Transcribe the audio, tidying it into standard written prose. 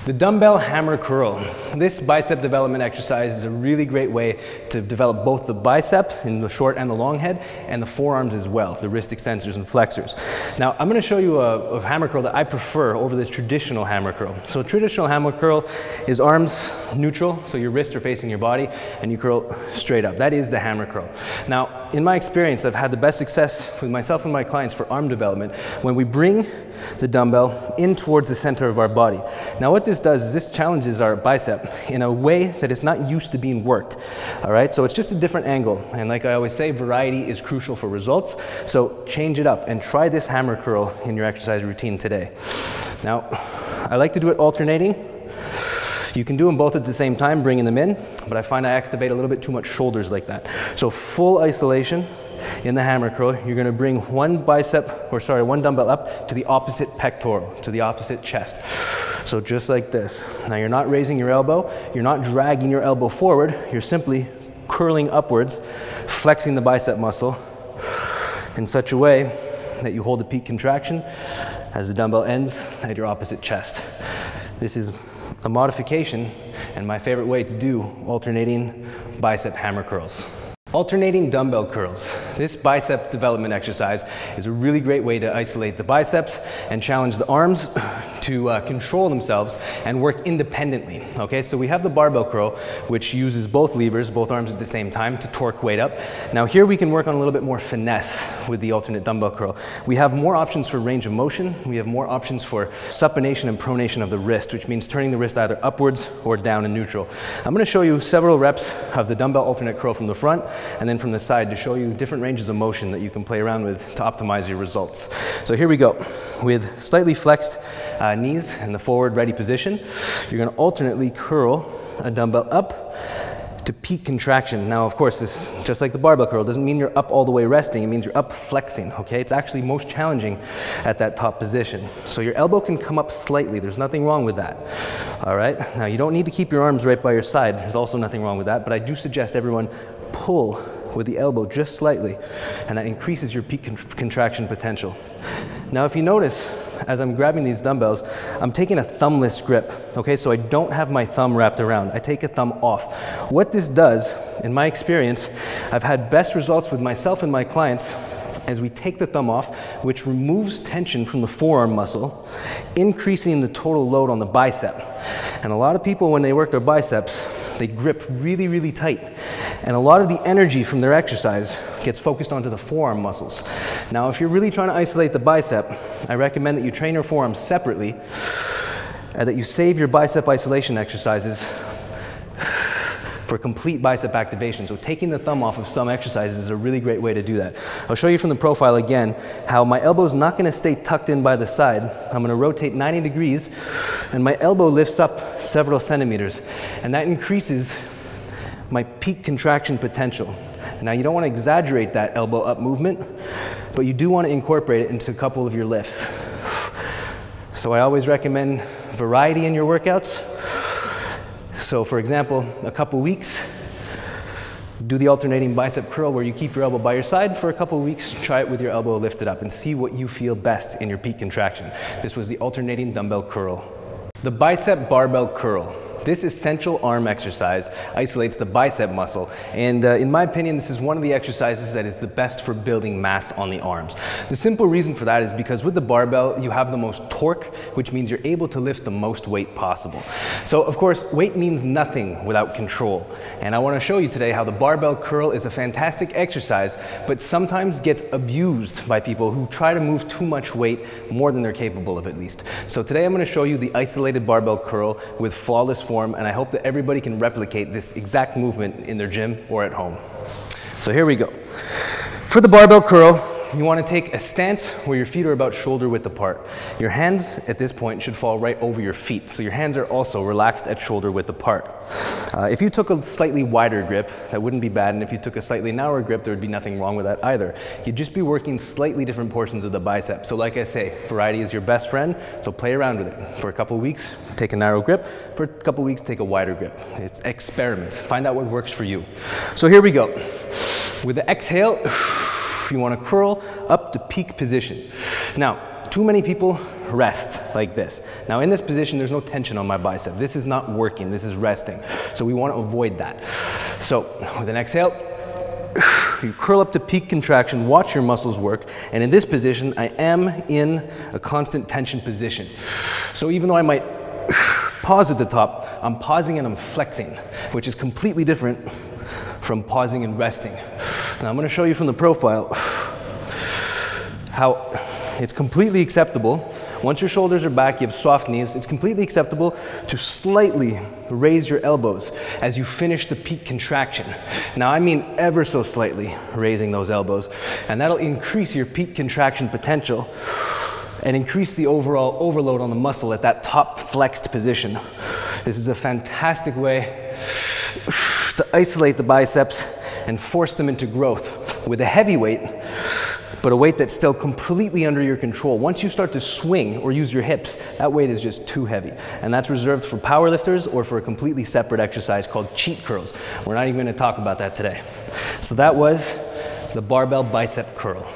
The dumbbell hammer curl. This bicep development exercise is a really great way to develop both the biceps in the short and the long head, and the forearms as well, the wrist extensors and flexors. Now, I'm going to show you a hammer curl that I prefer over the traditional hammer curl. So traditional hammer curl is arms neutral, so your wrists are facing your body, and you curl straight up. That is the hammer curl. Now, in my experience, I've had the best success with myself and my clients for arm development when we bring the dumbbell in towards the center of our body. Now what this does is this challenges our bicep in a way that is not used to being worked. All right, so it's just a different angle. And like I always say, variety is crucial for results. So change it up and try this hammer curl in your exercise routine today. Now, I like to do it alternating. You can do them both at the same time, bringing them in, but I find I activate a little bit too much shoulders like that. So full isolation. In the hammer curl, you're going to bring one dumbbell up to the opposite pectoral, to the opposite chest. So just like this. Now you're not raising your elbow, you're not dragging your elbow forward, you're simply curling upwards, flexing the bicep muscle in such a way that you hold the peak contraction as the dumbbell ends at your opposite chest. This is a modification and my favorite way to do alternating bicep hammer curls. Alternating dumbbell curls. This bicep development exercise is a really great way to isolate the biceps and challenge the arms to control themselves and work independently. Okay, so we have the barbell curl, which uses both levers, both arms at the same time to torque weight up. Now here we can work on a little bit more finesse with the alternate dumbbell curl. We have more options for range of motion. We have more options for supination and pronation of the wrist, which means turning the wrist either upwards or down in neutral. I'm going to show you several reps of the dumbbell alternate curl from the front and then from the side to show you different ranges of motion that you can play around with to optimize your results. So here we go. With slightly flexed knees in the forward ready position, you're going to alternately curl a dumbbell up to peak contraction. Now, of course, this, just like the barbell curl, doesn't mean you're up all the way resting. It means you're up flexing, okay? It's actually most challenging at that top position. So your elbow can come up slightly. There's nothing wrong with that, all right? Now, you don't need to keep your arms right by your side. There's also nothing wrong with that, but I do suggest everyone pull with the elbow just slightly, and that increases your peak contraction potential. Now, if you notice, as I'm grabbing these dumbbells, I'm taking a thumbless grip, okay? So I don't have my thumb wrapped around. I take a thumb off. What this does, in my experience, I've had best results with myself and my clients as we take the thumb off, which removes tension from the forearm muscle, increasing the total load on the bicep. And a lot of people, when they work their biceps, they grip really, really tight. And a lot of the energy from their exercise gets focused onto the forearm muscles. Now, if you're really trying to isolate the bicep, I recommend that you train your forearms separately and that you save your bicep isolation exercises for complete bicep activation. So taking the thumb off of some exercises is a really great way to do that. I'll show you from the profile again how my elbow is not going to stay tucked in by the side. I'm going to rotate 90 degrees and my elbow lifts up several centimeters, and that increases my peak contraction potential. Now, you don't want to exaggerate that elbow up movement, but you do want to incorporate it into a couple of your lifts. So I always recommend variety in your workouts. So for example, a couple weeks, do the alternating bicep curl where you keep your elbow by your side for a couple of weeks, try it with your elbow lifted up and see what you feel best in your peak contraction. This was the alternating dumbbell curl. The bicep barbell curl. This essential arm exercise isolates the bicep muscle, and in my opinion, this is one of the exercises that is the best for building mass on the arms. The simple reason for that is because with the barbell, you have the most torque, which means you're able to lift the most weight possible. So, of course, weight means nothing without control, and I want to show you today how the barbell curl is a fantastic exercise, but sometimes gets abused by people who try to move too much weight, more than they're capable of at least. So today I'm going to show you the isolated barbell curl with flawless form, and I hope that everybody can replicate this exact movement in their gym or at home. So here we go. For the barbell curl, you want to take a stance where your feet are about shoulder width apart. Your hands at this point should fall right over your feet, so your hands are also relaxed at shoulder width apart. If you took a slightly wider grip, that wouldn't be bad, and if you took a slightly narrower grip, there would be nothing wrong with that either. You'd just be working slightly different portions of the bicep. So like I say, variety is your best friend, so play around with it. For a couple weeks, take a narrow grip. For a couple weeks, take a wider grip. It's experiment. Find out what works for you. So here we go. With the exhale, you want to curl up to peak position. Now, too many people rest like this. Now in this position, there's no tension on my bicep. This is not working, this is resting. So we want to avoid that. So with an exhale, you curl up to peak contraction, watch your muscles work, and in this position, I am in a constant tension position. So even though I might pause at the top, I'm pausing and I'm flexing, which is completely different from pausing and resting. Now I'm going to show you from the profile how it's completely acceptable. Once your shoulders are back, you have soft knees, it's completely acceptable to slightly raise your elbows as you finish the peak contraction. Now I mean ever so slightly raising those elbows, and that'll increase your peak contraction potential and increase the overall overload on the muscle at that top flexed position. This is a fantastic way to isolate the biceps and force them into growth with a heavy weight, but a weight that's still completely under your control. Once you start to swing or use your hips, that weight is just too heavy. And that's reserved for powerlifters or for a completely separate exercise called cheat curls. We're not even going to talk about that today. So that was the barbell bicep curl.